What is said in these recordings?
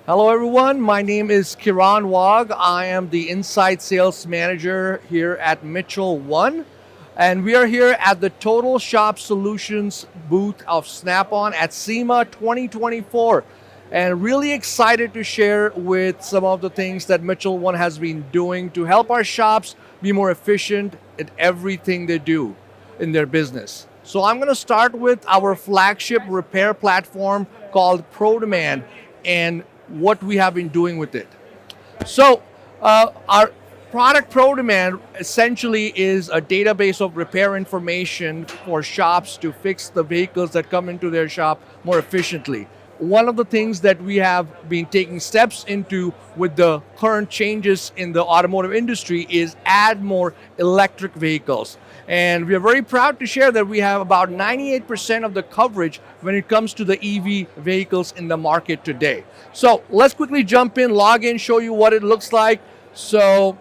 Hello everyone, my name is Kiran Wag. I am the Inside Sales Manager here at Mitchell One. And we are here at the Total Shop Solutions booth of Snap-on at SEMA 2024. And really excited to share with some of the things that Mitchell One has been doing to help our shops be more efficient at everything they do in their business. So I'm going to start with our flagship repair platform called ProDemand and what we have been doing with it. So our product ProDemand essentially is a database of repair information for shops to fix the vehicles that come into their shop more efficiently. One of the things that we have been taking steps into with the current changes in the automotive industry is add more electric vehicles. And we are very proud to share that we have about 98% of the coverage when it comes to the EV vehicles in the market today. So let's quickly jump in, log in, show you what it looks like. So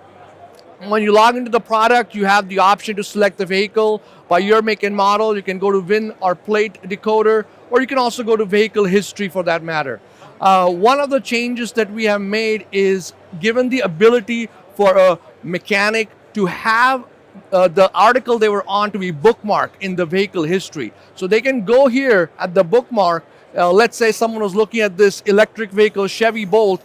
when you log into the product, you have the option to select the vehicle by your make and model. You can go to VIN or plate decoder, or you can also go to vehicle history for that matter. One of the changes that we have made is given the ability for a mechanic to have the article they were on to be bookmarked in the vehicle history. So they can go here at the bookmark. Let's say someone was looking at this electric vehicle Chevy Bolt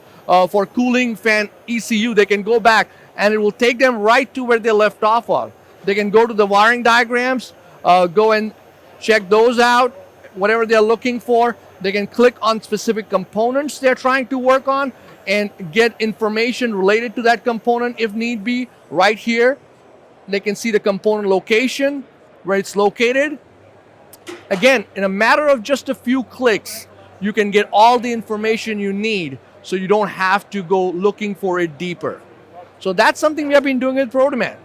for cooling fan ECU. They can go back and it will take them right to where they left off on. They can go to the wiring diagrams, go and check those out, whatever they're looking for. They can click on specific components they're trying to work on and get information related to that component if need be right here. They can see the component location, where it's located. Again, in a matter of just a few clicks, you can get all the information you need so you don't have to go looking for it deeper. So that's something we have been doing with ProDemand.